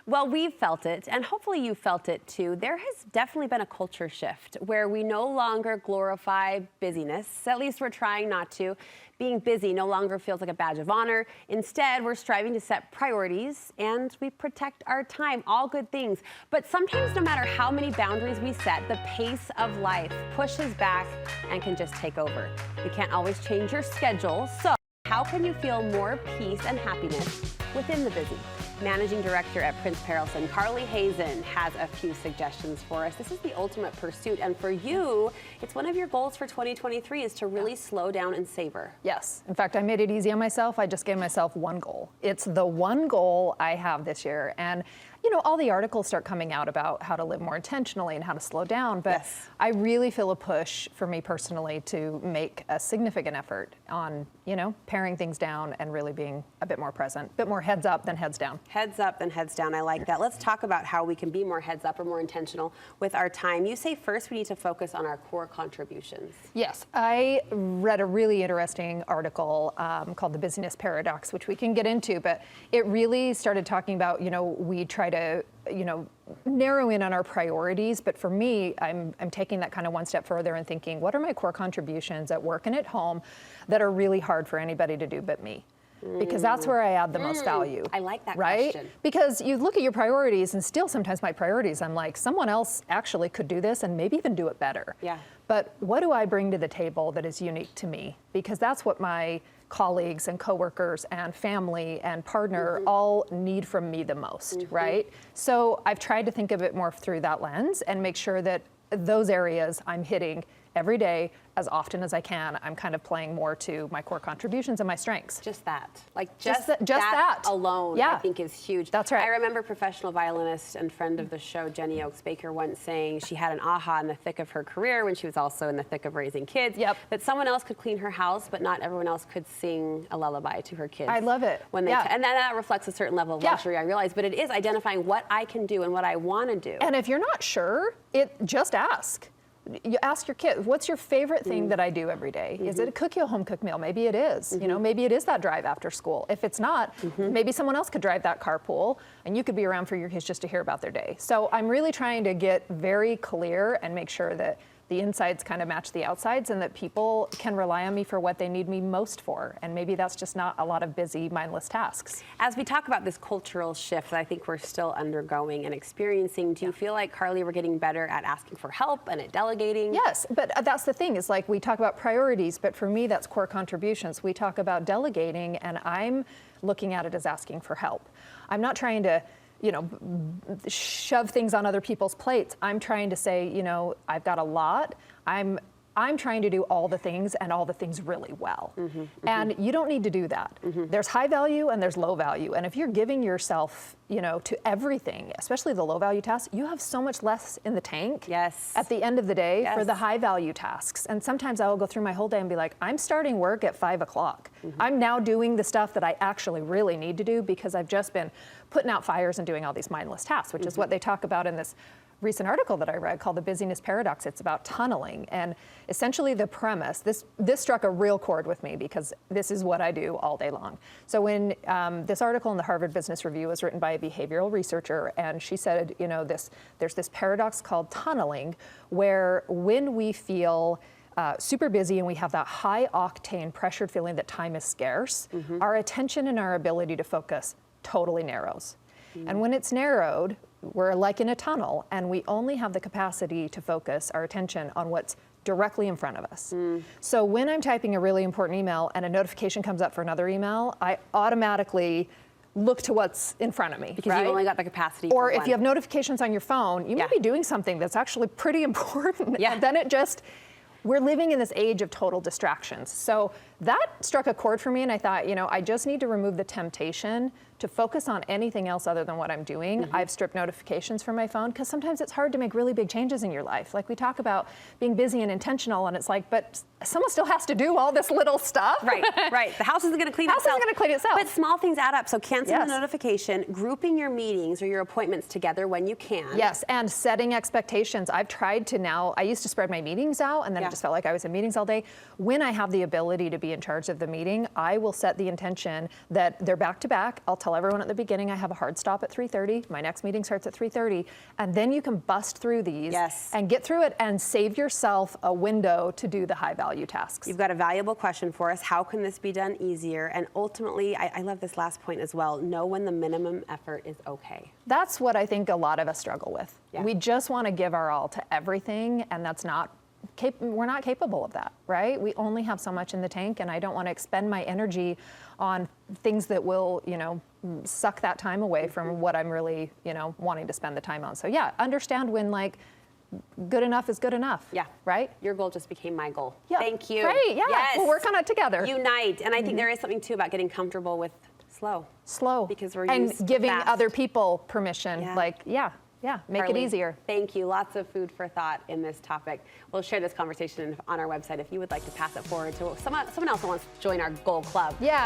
Well, we've felt it, and hopefully you felt it too. There has definitely been a culture shift where we no longer glorify busyness. At least we're trying not to. Being busy no longer feels like a badge of honor. Instead, we're striving to set priorities and we protect our time. All good things. But sometimes, no matter how many boundaries we set, the pace of life pushes back and can just take over. You can't always change your schedule. So how can you feel more peace and happiness within the busy? Managing Director at Prince Perelson Carly Hazen has a few suggestions for us. This is the ultimate pursuit, and for you, it's one of your goals for 2023 is to really slow down and savor. Yes. In fact, I made it easy on myself. I just gave myself one goal. It's the one goal I have this year. And you know, all the articles start coming out about how to live more intentionally and how to slow down, but yes. I really feel a push for me personally to make a significant effort on, you know, paring things down and really being a bit more present, a bit more heads up than heads down. Heads up than heads down. I like that. Let's talk about how we can be more heads up or more intentional with our time. You say first we need to focus on our core contributions. Yes. I read a really interesting article called The Busyness Paradox, which we can get into, but it really started talking about, you know, we try to, you know, narrow in on our priorities. But for me, I'm taking that kind of one step further and thinking, what are my core contributions at work and at home that are really hard for anybody to do but me? Because that's where I add the most value. I like that right? question. Because you look at your priorities, and still sometimes my priorities, I'm like, someone else actually could do this and maybe even do it better. Yeah. But what do I bring to the table that is unique to me? Because that's what my colleagues and coworkers and family and partner all need from me the most, right? So I've tried to think of it more through that lens and make sure that those areas I'm hitting every day as often as I can. I'm kind of playing more to my core contributions and my strengths. Just that. Like just that alone, yeah. I think is huge. That's right. I remember professional violinist and friend of the show, Jenny Oaks Baker, once saying she had an aha in the thick of her career when she was also in the thick of raising kids. Yep. That someone else could clean her house, but not everyone else could sing a lullaby to her kids. I love it. When they and that reflects a certain level of luxury, I realize, but it is identifying what I can do and what I want to do. And if you're not sure, just ask. You ask your kid, what's your favorite thing that I do every day? Is it a cook you a home cooked meal? Maybe it is. You know, maybe it is that drive after school. If it's not, maybe someone else could drive that carpool and you could be around for your kids just to hear about their day. So I'm really trying to get very clear and make sure that the insides kind of match the outsides and that people can rely on me for what they need me most for. And maybe that's just not a lot of busy, mindless tasks. As we talk about this cultural shift that I think we're still undergoing and experiencing, do you feel like, Carly, we're getting better at asking for help and at delegating? Yes, but that's the thing is like we talk about priorities, but for me, that's core contributions. We talk about delegating and I'm looking at it as asking for help. I'm not trying to shove things on other people's plates. I'm trying to say, you know, I've got a lot. I'm trying to do all the things and all the things really well. And you don't need to do that. There's high value and there's low value. And if you're giving yourself, you know, to everything, especially the low value tasks, you have so much less in the tank at the end of the day for the high value tasks. And sometimes I will go through my whole day and be like, I'm starting work at 5 o'clock. I'm now doing the stuff that I actually really need to do because I've just been putting out fires and doing all these mindless tasks, which is what they talk about in this recent article that I read called The Busyness Paradox. It's about tunneling. And essentially the premise, this struck a real chord with me because this is what I do all day long. So when this article in the Harvard Business Review was written by a behavioral researcher, and she said, you know, there's this paradox called tunneling, where when we feel super busy and we have that high octane pressured feeling that time is scarce, our attention and our ability to focus totally narrows. And when it's narrowed, we're like in a tunnel and we only have the capacity to focus our attention on what's directly in front of us. So when I'm typing a really important email and a notification comes up for another email, I automatically look to what's in front of me. Because you've only got the capacity or for if one. you have notifications on your phone, you might be doing something that's actually pretty important. And then we're living in this age of total distractions. So that struck a chord for me and I thought, you know, I just need to remove the temptation to focus on anything else other than what I'm doing. I've stripped notifications from my phone because sometimes it's hard to make really big changes in your life. Like we talk about being busy and intentional and it's like, but someone still has to do all this little stuff. Right. The house isn't going to clean itself. But small things add up. So cancel the notification, grouping your meetings or your appointments together when you can. Yes, and setting expectations. I've tried to now, I used to spread my meetings out and then it just felt like I was in meetings all day. When I have the ability to be in charge of the meeting, I will set the intention that they're back to back. I'll tell tell everyone at the beginning I have a hard stop at 3:30. My next meeting starts at 3:30. And then you can bust through these and get through it and save yourself a window to do the high value tasks. You've got a valuable question for us. How can this be done easier? And ultimately, I love this last point as well. Know when the minimum effort is okay. That's what I think a lot of us struggle with. Yeah. We just want to give our all to everything, and that's not we're not capable of that, right? We only have so much in the tank, and I don't want to expend my energy on things that will, suck that time away from what I'm really, wanting to spend the time on. So yeah, understand when good enough is good enough. Yeah. Right? Your goal just became my goal. Yeah. Thank you. Great. Yeah. Yes. We'll work on it together. Unite. And I think there is something too about getting comfortable with slow. Because we're used to giving fast. other people permission. Make Carly, it easier. Thank you. Lots of food for thought in this topic. We'll share this conversation on our website if you would like to pass it forward to someone else who wants to join our goal club. Yeah.